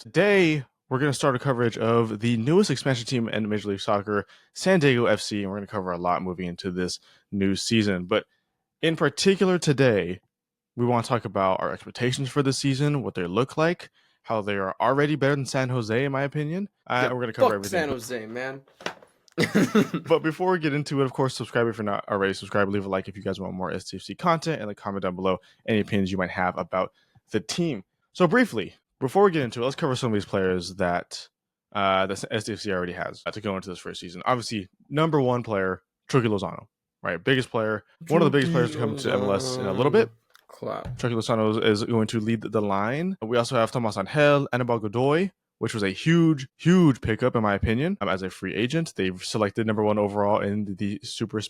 Today, we're going to start a coverage of the newest expansion team in Major League Soccer, San Diego FC, and we're going to cover a lot moving into this new season. But in particular today, we want to talk about our expectations for the season, what they look like, how they are already better than San Jose, in my opinion. Yeah, And we're going to cover fuck everything. San Jose, man. But before we get into it, of course, subscribe if you're not already subscribed. Leave a like if you guys want more SDFC content, and then comment down below any opinions you might have about the team. So briefly, before we get into it, let's cover some of these players that the SDFC already has to go into this first season. Obviously, number one player, Chucky Lozano, right? Biggest player, one of the biggest players to come to MLS in a little bit. Clap. Chucky Lozano is going to lead the line. We also have Tomas Angel, Anibal Godoy, which was a huge pickup in my opinion. As a free agent, they've selected number one overall in the super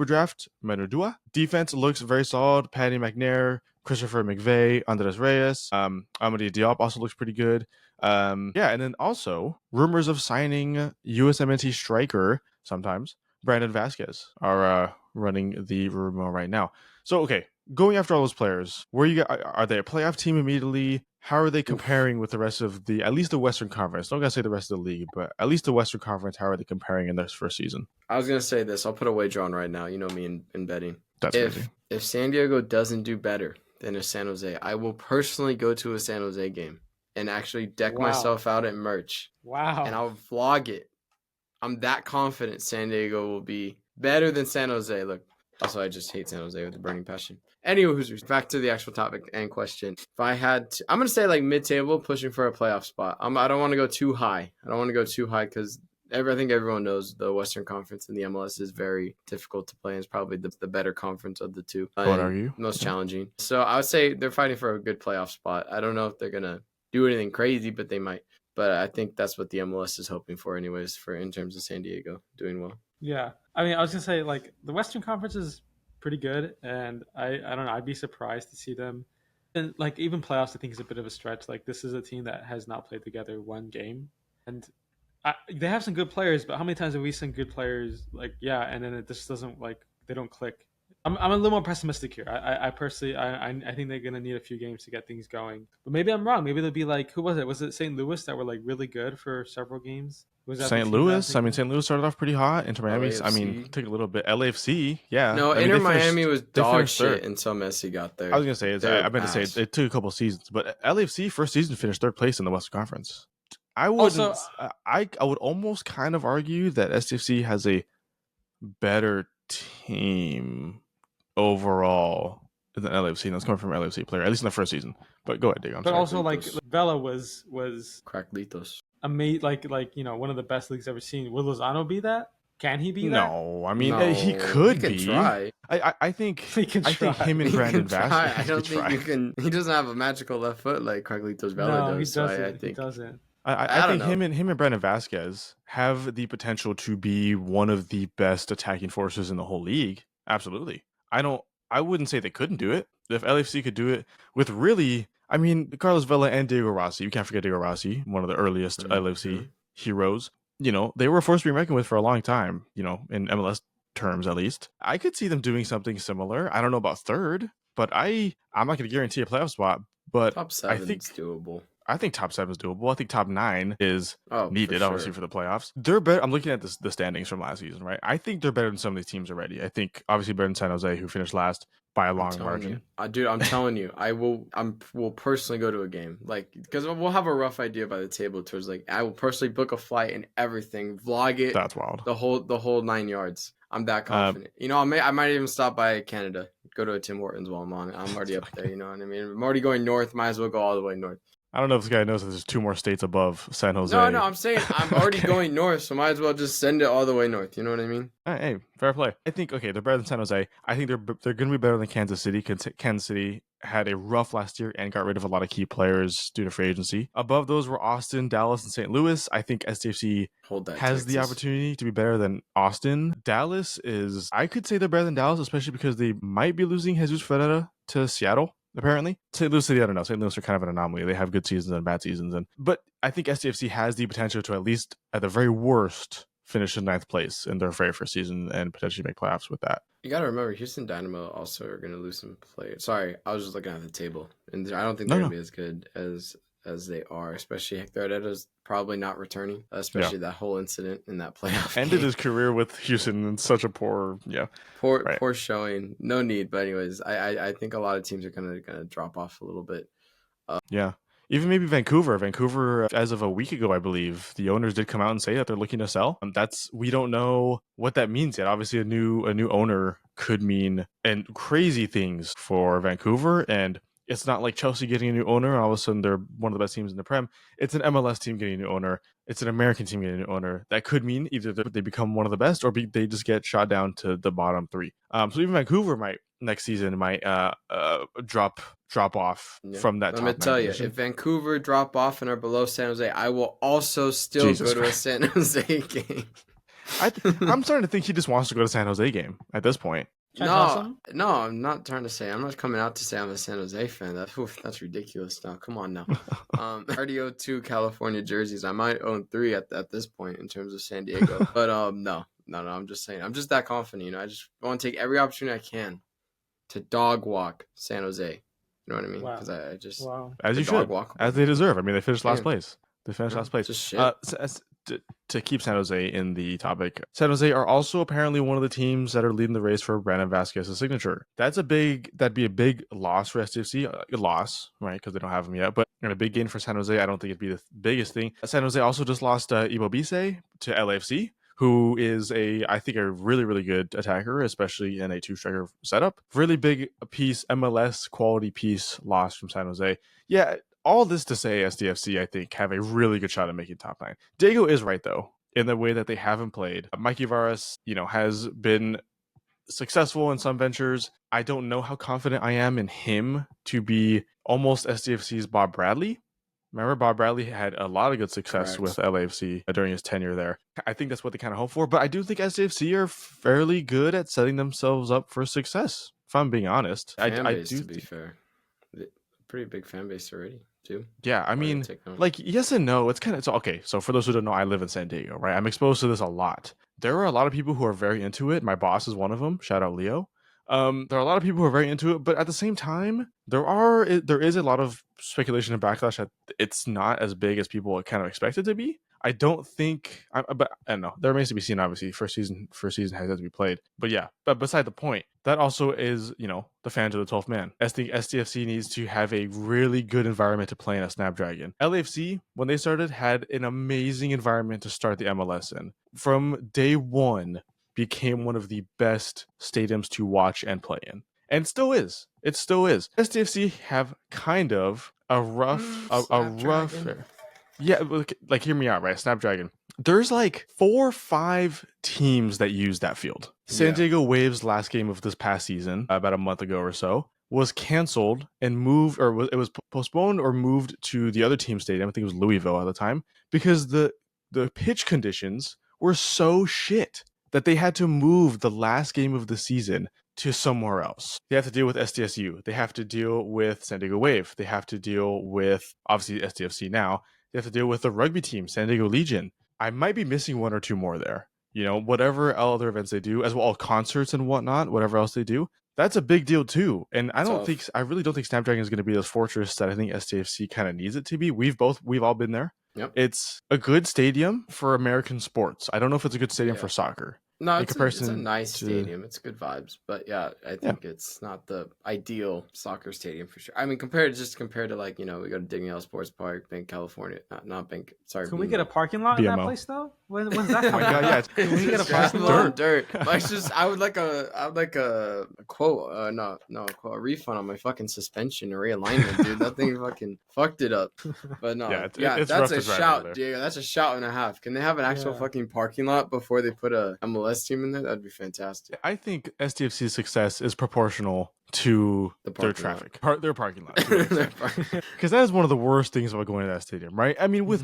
draft, Menudua. Defense looks very solid. Paddy McNair, Christopher McVeigh, Andres Reyes, Amadi Diop also looks pretty good. And then also rumors of signing USMNT striker sometimes Brandon Vasquez are running the rumor right now. So okay, going after all those players, where you got, are they a playoff team immediately? How are they comparing with the rest of at least the Western Conference? Don't gotta say the rest of the league, but at least the Western Conference. How are they comparing in this first season? I was gonna say this. I'll put a wager on right now. You know me in betting. That's crazy. If San Diego doesn't do better than a San Jose, I will personally go to a San Jose game and actually deck myself out in merch. Wow. And I'll vlog it. I'm that confident San Diego will be better than San Jose. Look, also I just hate San Jose with a burning passion. Anywho, back to the actual topic and question. If I had to, I'm going to say like mid-table, pushing for a playoff spot. I don't want to go too high. I don't want to go too high because I think everyone knows the Western Conference and the MLS is very difficult to play. It's probably the better conference of the two. I would argue. Most challenging. So I would say they're fighting for a good playoff spot. I don't know if they're going to do anything crazy, but they might. But I think that's what the MLS is hoping for anyways, in terms of San Diego doing well. Yeah. I mean, I was going to say, like, the Western Conference is pretty good, and I don't know, I'd be surprised to see them. And, like, even playoffs, I think, is a bit of a stretch. Like, this is a team that has not played together one game. And they have some good players, but how many times have we seen good players, like, yeah, and then it just doesn't, like, they don't click. I'm a little more pessimistic here. I personally, I think they're going to need a few games to get things going. But maybe I'm wrong. Maybe they'll be like, who was it? Was it St. Louis that were, like, really good for several games? Was that St. Louis? I mean, St. Louis started off pretty hot. Inter Miami, I mean, took a little bit. LAFC, yeah. No, Inter Miami was dog shit until Messi got there. I was going to say, I meant to say, it took a couple seasons. But LAFC, first season, finished third place in the Western Conference. I would almost kind of argue that SDFC has a better team overall than LAFC. That's coming from an LAFC player, at least in the first season. But go ahead, Diego. But also, like, Vela was Cracklitos. Like you know, one of the best leagues ever seen. Will Lozano be that? Can he be that? No, I mean he could be. Try. I think he can try. I think him and Brandon Vasquez. I don't think you can. He doesn't have a magical left foot like Cracklitos Vela does. No, he doesn't. He doesn't. I think him and Brandon Vasquez have the potential to be one of the best attacking forces in the whole league. Absolutely. I wouldn't say they couldn't do it. If LAFC could do it with really, I mean, Carlos Vela and Diego Rossi. You can't forget Diego Rossi, one of the earliest LAFC heroes. You know, they were a force to be reckoned with for a long time, you know, in MLS terms at least. I could see them doing something similar. I don't know about third, but I'm not going to guarantee a playoff spot, but top 7 is doable. I think top 7 is doable. I think top 9 is needed, obviously, for the playoffs. They're better. I'm looking at the standings from last season, right? I think they're better than some of these teams already. I think, obviously, better than San Jose, who finished last by a long margin. Dude, I'm telling you, I will personally go to a game. Like, because we'll have a rough idea by the table towards, like, I will personally book a flight and everything, vlog it. That's wild. The whole 9 yards. I'm that confident. You know, I might even stop by Canada, go to a Tim Hortons while I'm on it. I'm already up there, you know what I mean? I'm already going north, might as well go all the way north. I don't know if this guy knows that there's 2 more states above San Jose. No, I'm saying I'm already going north, so might as well just send it all the way north. You know what I mean? Hey, fair play. I think, okay, they're better than San Jose. I think they're going to be better than Kansas City. Kansas City had a rough last year and got rid of a lot of key players due to free agency. Above those were Austin, Dallas, and St. Louis. I think SDFC has the opportunity to be better than Austin. Dallas is, I could say they're better than Dallas, especially because they might be losing Jesus Ferreira to Seattle. Apparently, St. Louis City, I don't know. St. Louis are kind of an anomaly. They have good seasons and bad seasons, but I think SDFC has the potential to at least, at the very worst, finish in 9th place in their very first season and potentially make playoffs with that. You got to remember, Houston Dynamo also are going to lose some players. Sorry, I was just looking at the table, and I don't think they're going to be as good as as they are, especially Hector Herrera's probably not returning, especially that whole incident in that playoff Ended game. his career with Houston in such a poor showing. No need, but anyways, I think a lot of teams are gonna drop off a little bit. Yeah. Even maybe Vancouver. Vancouver, as of a week ago, I believe, the owners did come out and say that they're looking to sell. We don't know what that means yet. Obviously, a new owner could mean and crazy things for Vancouver. And it's not like Chelsea getting a new owner and all of a sudden they're one of the best teams in the Prem. It's an MLS team getting a new owner. It's an American team getting a new owner. That could mean either they become one of the best or they just get shot down to the bottom three. So even Vancouver next season might drop off from that top I'm gonna tell you, position. if Vancouver drop off and are below San Jose, I will also still Jesus go to Christ. a San Jose game. I'm starting to think he just wants to go to San Jose game at this point. Can No, I'm not trying to say. I'm not coming out to say I'm a San Jose fan. That's ridiculous. Now, come on now. I already own 2 California jerseys. I might own 3 at this point in terms of San Diego. But no. I'm just saying. I'm just that confident. I just want to take every opportunity I can to dog walk San Jose. You know what I mean? Wow. Because I just As you should, as they deserve. I mean, they finished last place. Last place. Just shit. To keep San Jose in the topic, San Jose are also apparently one of the teams that are leading the race for Brandon Vasquez's signature. That'd be a big loss for SDFC. A loss, right? Because they don't have him yet. But a big gain for San Jose. I don't think it'd be the biggest thing. San Jose also just lost Ibo Bise to LAFC, who is I think a really, really good attacker, especially in a 2-striker setup. Really big piece, MLS quality piece lost from San Jose. Yeah. All this to say, SDFC, I think, have a really good shot at making top 9. Diego is right, though, in the way that they haven't played. Mikey Varas, has been successful in some ventures. I don't know how confident I am in him to be almost SDFC's Bob Bradley. Remember, Bob Bradley had a lot of good success with LAFC during his tenure there. I think that's what they kind of hope for, but I do think SDFC are fairly good at setting themselves up for success, if I'm being honest. To be fair. Pretty big fan base already, too. Yeah, I mean, yes and no. It's kind of okay. So for those who don't know, I live in San Diego, right? I'm exposed to this a lot. There are a lot of people who are very into it. My boss is one of them. Shout out Leo. There are a lot of people who are very into it, but at the same time, there is a lot of speculation and backlash that it's not as big as people kind of expect it to be. I don't think, but I don't know. There remains to be seen. Obviously, first season has yet to be played. But yeah, but beside the point, that also is the fans of the 12th man. SDFC needs to have a really good environment to play in a Snapdragon. LAFC, when they started, had an amazing environment to start the MLS in. From day one, became one of the best stadiums to watch and play in, and it still is. SDFC have kind of a rough. Yeah, like hear me out, right? Snapdragon. There's like 4 or 5 teams that use that field. San Diego Waves' last game of this past season, about a month ago or so, was canceled and moved, or it was postponed or moved to the other team stadium. I think it was Louisville at the time, because the pitch conditions were so shit that they had to move the last game of the season to somewhere else. They have to deal with SDSU. They have to deal with San Diego Wave. They have to deal with, obviously, SDFC now. They have to deal with the rugby team, San Diego Legion. I might be missing 1 or 2 more there. Whatever other events they do, as well as concerts and whatnot, whatever else they do, that's a big deal too. And I really don't think Snapdragon is going to be this fortress that I think SDFC kind of needs it to be. We've all been there. Yep. It's a good stadium for American sports. I don't know if it's a good stadium for soccer. No, it's a nice stadium. It's good vibes. But yeah, I think it's not the ideal soccer stadium for sure. I mean, compared to like, we go to Dignell Sports Park, Bank, California. Not Bank, sorry. Can we get a parking lot in that place though? When's that coming? Oh my God, yeah. Can we get a parking lot? Dirt. I would like a quote, a refund on my fucking suspension or realignment, dude. That thing fucking fucked it up. But no, it's that's a shout, Diego. That's a shout and a half. Can they have an actual fucking parking lot before they put a MLS team in there? That'd be fantastic. I think SDFC's success is proportional to their traffic, their parking lot. Because that is one of the worst things about going to that stadium, right? I mean,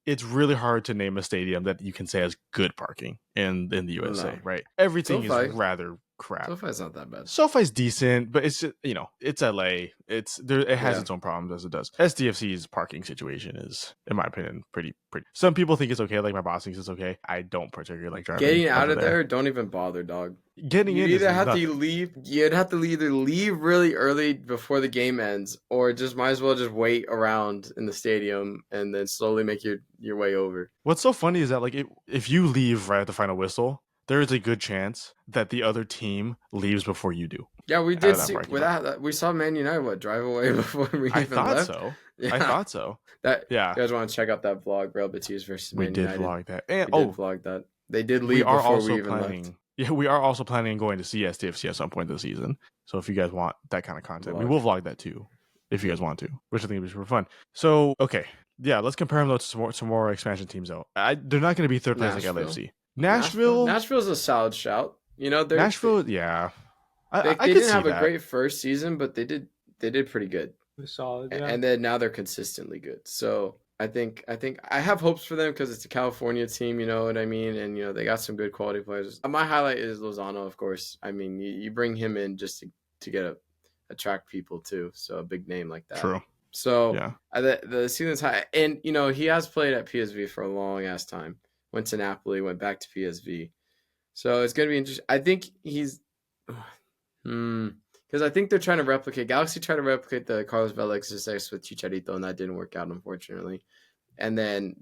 it's really hard to name a stadium that you can say has good parking in the USA, right? Everything is rather crap. SoFi's not that bad. SoFi's decent, but it's just, it's LA. It has its own problems as it does. SDFC's parking situation is, in my opinion, pretty. Some people think it's okay, like my boss thinks it's okay. I don't particularly like driving. Getting out over of there, don't even bother, dog. Getting in You'd is have nothing. to leave. You'd have to either leave really early before the game ends, or just might as well just wait around in the stadium and then slowly make your way over. What's so funny is that like if you leave right at the final whistle, there is a good chance that the other team leaves before you do. Yeah, we Out did of that see parking with lot. that. We saw Man United drive away before we I even thought left. so. Yeah, I thought so. that. Yeah. You guys want to check out that vlog, Real Betis versus We Man did United? vlog that. And We did vlog that. They did we leave are before also we even planning. left. Yeah, we are also planning on going to see SDFC at some point this season. So if you guys want that kind of content, we Vlog. will vlog that too, if you guys want to, which I think would be super fun. So okay, yeah, let's compare them though to some more expansion teams though. They're not going to be third place like Nashville. LAFC. Nashville. Nashville's a solid shout. Nashville, yeah. They I could didn't see have that. a great first season, but they did pretty good. They're solid, yeah. And then now they're consistently good. So I think I have hopes for them because it's a California team, you know what I mean? And they got some good quality players. My highlight is Lozano, of course. I mean, you bring him in just to attract people too. So a big name like that. True. So Yeah. The ceiling's high, and he has played at PSV for a long ass time. Went to Napoli, went back to PSV. So it's gonna be interesting. I think he's, because I think they're trying to replicate. Galaxy tried to replicate the Carlos Vela success with Chicharito, and that didn't work out, unfortunately. And then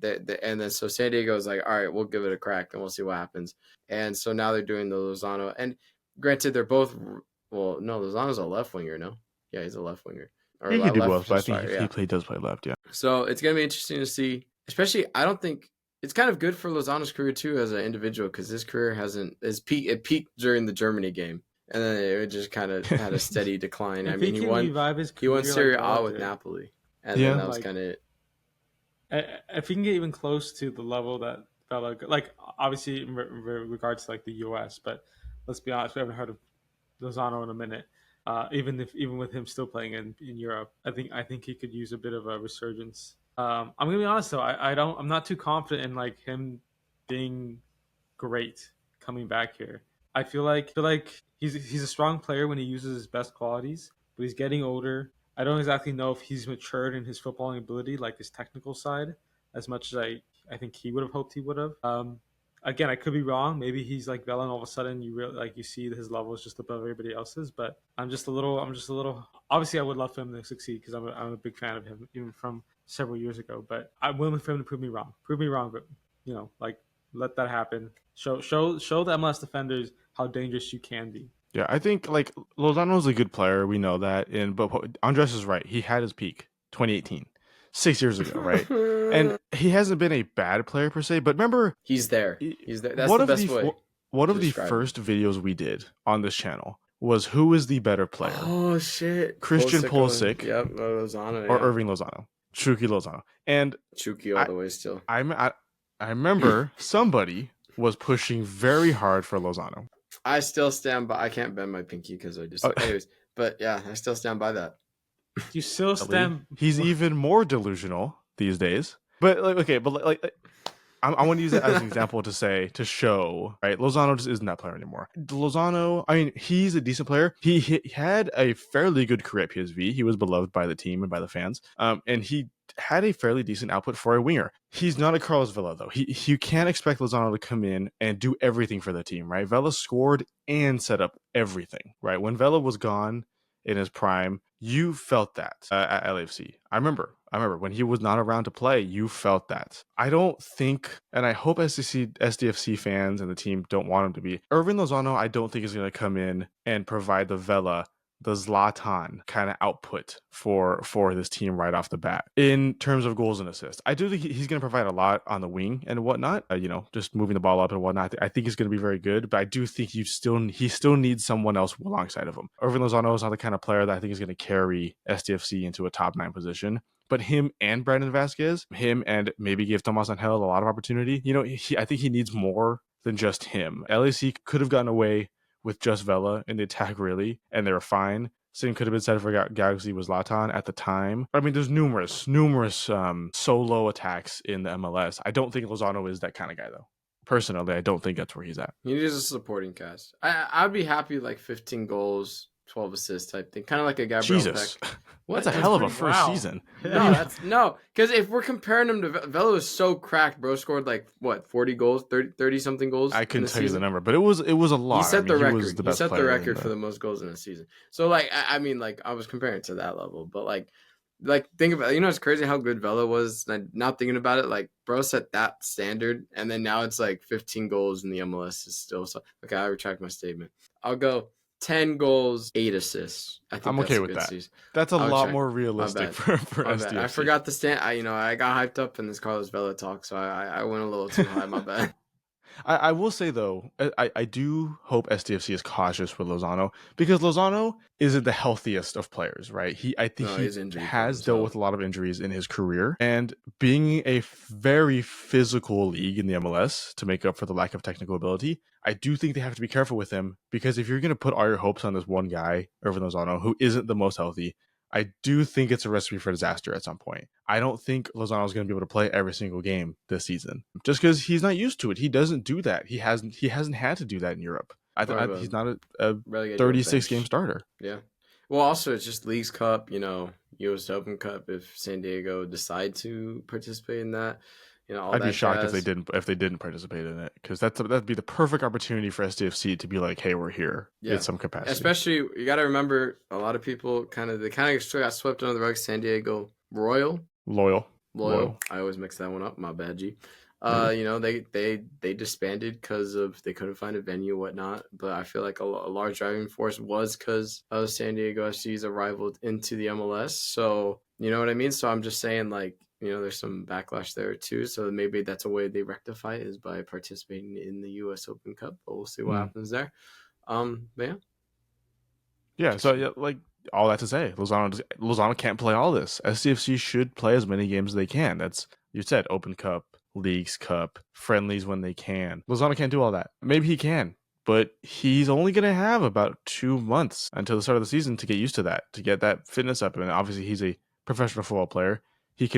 so San Diego's like, all right, we'll give it a crack and we'll see what happens. And so now they're doing the Lozano. And granted, they're both. Well, no, Lozano's a left winger. No, yeah, he's a left winger. Or he could do both, but I think he does play left. Yeah. So it's gonna be interesting to see. Especially, I don't think it's kind of good for Lozano's career too as an individual because his career it peaked during the Germany game. And then it just kind of had a steady decline. I mean, he won Serie A with Napoli, and then that was kind of it. If he can get even close to the level that Vela, like obviously in regards to like the U.S., but let's be honest, we haven't heard of Lozano in a minute. Even with him still playing in Europe, I think he could use a bit of a resurgence. I'm gonna be honest though, I'm not too confident in like him being great coming back here. I feel like he's a strong player when he uses his best qualities, but he's getting older. I don't exactly know if he's matured in his footballing ability, like his technical side, as much as I think he would have hoped he would have. Again, I could be wrong. Maybe he's like Vela, and all of a sudden you see his level is just above everybody else's. But I'm just a little. Obviously, I would love for him to succeed because I'm a big fan of him, even from several years ago. But I'm willing for him to prove me wrong. But let that happen. Show the MLS defenders how dangerous you can be. Yeah, I think like Lozano's a good player. We know that, but Andres is right. He had his peak 2018, 6 years ago, right? And he hasn't been a bad player per se. But remember, he's there. That's the best way. One of the first videos we did on this channel was who is the better player? Oh shit! Christian Pulisic, yep, Lozano, or Irving Lozano, Chucky Lozano, and Chucky all the way still. I remember somebody was pushing very hard for Lozano. I still stand by. I can't bend my pinky because I just. Anyways, but yeah, I still stand by that. You still stand. He's even more delusional these days. But I want to use that as an example to show, right? Lozano just isn't that player anymore. Lozano, I mean, he's a decent player. He had a fairly good career at PSV. He was beloved by the team and by the fans. And he had a fairly decent output for a winger. He's not a Carlos Vela, though. You can't expect Lozano to come in and do everything for the team, right? Vela scored and set up everything, right? When Vela was gone in his prime, you felt that at LAFC. I remember when he was not around to play, you felt that. I don't think, and I hope SDFC fans and the team don't want him to be. Irving Lozano, I don't think is going to come in and provide the Vela, the Zlatan kind of output for this team right off the bat in terms of goals and assists. I do think he's going to provide a lot on the wing and whatnot, just moving the ball up and whatnot. I think he's going to be very good, but I do think he still needs someone else alongside of him. Irving Lozano is not the kind of player that I think is going to carry SDFC into a top 9 position. But him and Brandon Vasquez, and maybe give Tomas Angel a lot of opportunity. I think he needs more than just him. LAC could have gotten away with just Vela in the attack, really, and they were fine. Same could have been said for Galaxy was Zlatan at the time. I mean, there's numerous solo attacks in the MLS. I don't think Lozano is that kind of guy, though, personally, I don't think that's where he's at. He needs a supporting cast. I'd be happy like 15 goals, 12 assists type thing, kind of like a Gabriel Jesus, Peck. that's a hell of a pretty- first wow. season. No, because if we're comparing him to Velo, is so cracked, bro. Scored like what 40 goals, 30 something goals. I couldn't in tell you the season? number, but it was a lot. He set the He record. was the He best set the player record in for the most goals in a season. So like, I mean, like I was comparing it to that level, but like think about it's crazy how good Vela was. And not thinking about it, like bro set that standard, and then now it's like 15 goals in the MLS is still so. Okay, I retract my statement. I'll go 10 goals, 8 assists. I think I'm that's okay a with good that. season. That's a I'll lot check. more My realistic bad. for My SDFC. bad. I forgot the stand. I got hyped up in this Carlos Vela talk, so I went a little too high. My bad. I will say though, I do hope SDFC is cautious with Lozano because Lozano isn't the healthiest of players, right? I think No, he he's injury prone has as dealt hell. with a lot of injuries in his career, and being a very physical league in the MLS to make up for the lack of technical ability, I do think they have to be careful with him because if you're going to put all your hopes on this one guy, Irvin Lozano, who isn't the most healthy, I do think it's a recipe for disaster at some point. I don't think Lozano is going to be able to play every single game this season just because he's not used to it. He doesn't do that. He hasn't had to do that in Europe. He's not a Relegated to a 36 game bench. starter. Yeah. Well, also it's just Leagues Cup, U.S. Open Cup. If San Diego decide to participate in that, all I'd that be shocked jazz. if they didn't participate in it because that'd be the perfect opportunity for SDFC to be like, hey, we're here in some capacity. Especially you got to remember a lot of people kind of got swept under the rug. San Diego Loyal. I always mix that one up. My bad, G. Really? They disbanded because of they couldn't find a venue, whatnot. But I feel like a large driving force was because of San Diego FC's arrival into the MLS. So you know what I mean. So I'm just saying, like, there's some backlash there too. So maybe that's a way they rectify it is by participating in the U.S. Open Cup. But we'll see what happens there. But yeah. Yeah. So yeah, like all that to say, Lozano can't play all this. SDFC should play as many games as they can. That's you said Open Cup, Leagues Cup, friendlies when they can. Lozano can't do all that. Maybe he can, but he's only going to have about 2 months until the start of the season to get used to that, to get that fitness up. And obviously, he's a professional football player. He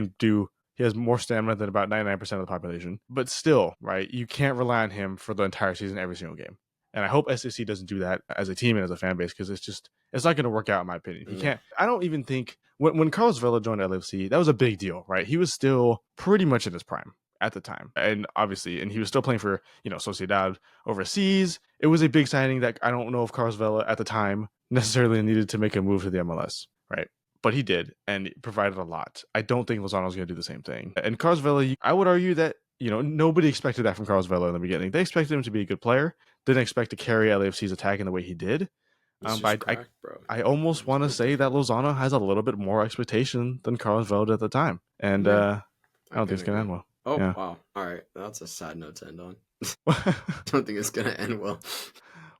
has more stamina than about 99% of the population. But still, right, you can't rely on him for the entire season, every single game. And I hope SDFC doesn't do that as a team and as a fan base because it's not going to work out in my opinion. He can't. I don't even think when Carlos Vela joined LFC, that was a big deal, right? He was still pretty much in his prime at the time, and he was still playing for Sociedad overseas. It was a big signing that I don't know if Carlos Vela at the time necessarily needed to make a move to the MLS, right? But he did, and provided a lot. I don't think Lozano's going to do the same thing. And Carlos Vela, I would argue that nobody expected that from Carlos Vela in the beginning. They expected him to be a good player. Didn't expect to carry LAFC's attack in the way he did. I almost want to say that Lozano has a little bit more expectation than Carlos Vela did at the time, and I don't think it's going to end well. Oh, yeah. Wow. All right. That's a sad note to end on. I don't think it's going to end well.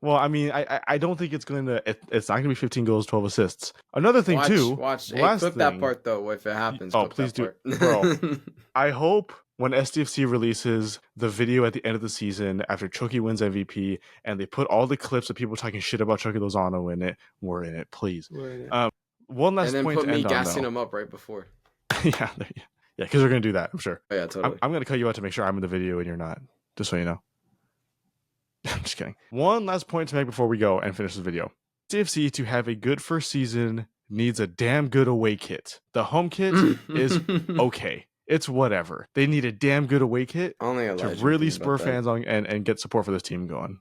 Well, I mean, I don't think it's going to. It's not going to be 15 goals, 12 assists. Another thing, Watch. Hey, clip that part, though, if it happens. Oh, please do. Bro, I hope when SDFC releases the video at the end of the season after Chucky wins MVP and they put all the clips of people talking shit about Chucky Lozano in it, we're in it, please. One last and then point put to me end gassing on, him up right before. Yeah, because they're going to do that, I'm sure. Oh, yeah, totally. I'm going to cut you out to make sure I'm in the video and you're not, just so you know. I'm just kidding. One last point to make before we go and finish this video. SDFC to have a good first season needs a damn good away kit. The home kit is okay. It's whatever. They need a damn good away kit to really spur fans on and get support for this team going.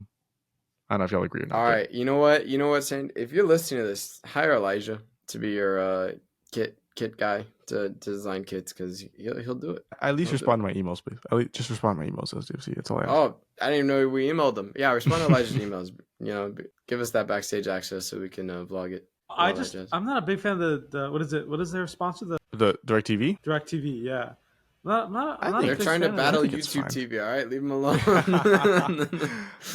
I don't know if y'all agree or not. All right. You know what, Sandy? If you're listening to this, hire Elijah to be your kit guy to design kits because he'll do it. At least respond to my emails, please. At least just respond to my emails, SDFC. That's all I ask. Oh, I didn't even know we emailed them. Yeah, respond to Elijah's emails. Give us that backstage access so we can vlog it. I'm not a big fan of the what is it? What is their sponsor? The DirecTV? DirecTV, yeah. They're trying to battle YouTube TV. All right, leave them alone.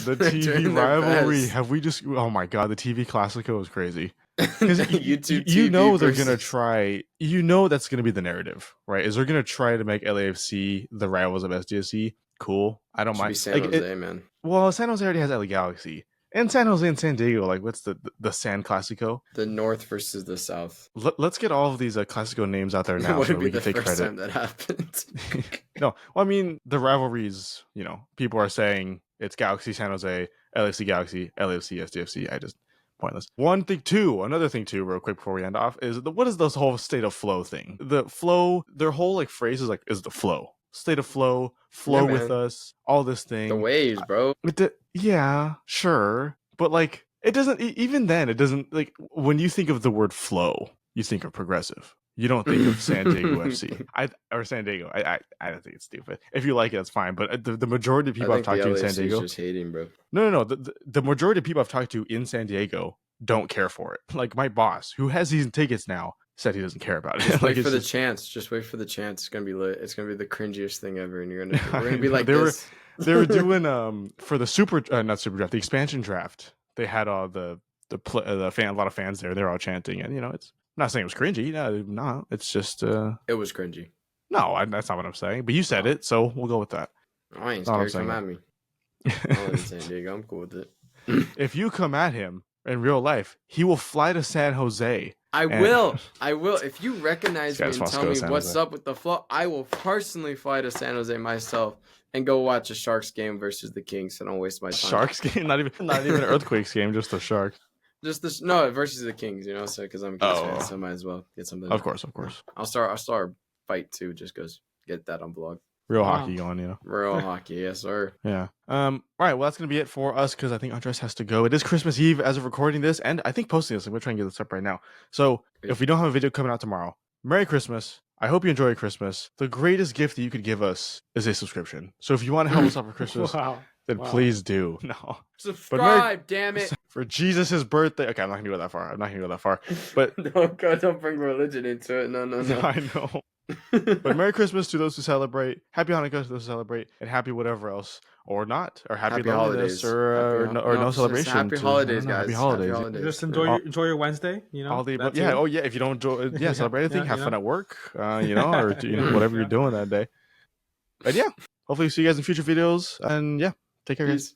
The TV rivalry. Have we just? Oh my god, the TV Classico is crazy. Because YouTube, they're gonna try. That's gonna be the narrative, right? Is they're gonna try to make LAFC the rivals of SDFC? Cool, I don't mind. San Jose, man. Well, San Jose already has LA Galaxy, and San Jose and San Diego. Like, what's the San Classico? The North versus the South. Let's get all of these Classico names out there now, Would so it be we can the take first credit. time that happened? No, well, I mean, the rivalries, people are saying it's Galaxy San Jose, LAFC Galaxy, LAFC SDFC. I just pointless. Another thing too, real quick before we end off, is what is this whole state of flow thing? The flow, their whole like phrase is the flow. State of flow, Yeah, with man. us, all this The thing. waves, bro. Yeah, sure. But like it doesn't even then it doesn't like when you think of the word flow, you think of Progressive. You don't think of San Diego FC. Or San Diego. I don't think it's stupid. If you like it, that's fine. But the majority of I people I've think the talked to in San LAFC is Diego, just hating, bro. no. The majority of people I've talked to in San Diego don't care for it. Like my boss, who has season tickets now, said he doesn't care about it. Just like wait for the chance. Just wait for the chance. It's gonna be lit. It's gonna be the cringiest thing ever, and we're gonna be like they this. They were doing for the not super draft, the expansion draft. They had all a lot of fans there. They're all chanting, and it's I'm not saying it was cringy. No, it's just It was cringy. no, that's not what I'm saying. But you said it, so we'll go with that. I ain't Not what I'm scared. Come at me. I live in San Diego. I'm cool with it. If you come at him in real life, he will fly to San Jose. I will. If you recognize me This and guy's tell Fosco, me San what's Jose. up with the flow, I will personally fly to San Jose myself and go watch a Sharks game versus the Kings. So don't waste my time. Sharks game, not even an Earthquakes game, just the Sharks. Just this, no, versus the Kings. So because I'm a Kings fan, so I might as well get something. Of course. I'll start a fight too, just because get that on vlog. Real Wow. hockey going, Real hockey, yes sir. Yeah. All right. Well, that's gonna be it for us because I think Andres has to go. It is Christmas Eve as of recording this, and I think posting this. I'm gonna try and get this up right now. So if we don't have a video coming out tomorrow, Merry Christmas. I hope you enjoy your Christmas. The greatest gift that you could give us is a subscription. So if you want to help us out for Christmas, then please do. No. Subscribe, damn it. For Jesus' birthday. Okay, I'm not gonna go that far. But don't bring religion into it. No. I know. But Merry Christmas to those who celebrate. Happy Hanukkah to those who celebrate, and happy whatever else, or not, or happy holidays, loneliness, or no celebration. Happy holidays, guys. Happy holidays. Happy holidays. Just enjoy your Wednesday. All the that yeah. too. Oh yeah. If you don't enjoy, celebrate anything. Have fun at work. Or Yeah. whatever you're doing that day. And yeah, hopefully see you guys in future videos. And yeah, take care, guys. Peace.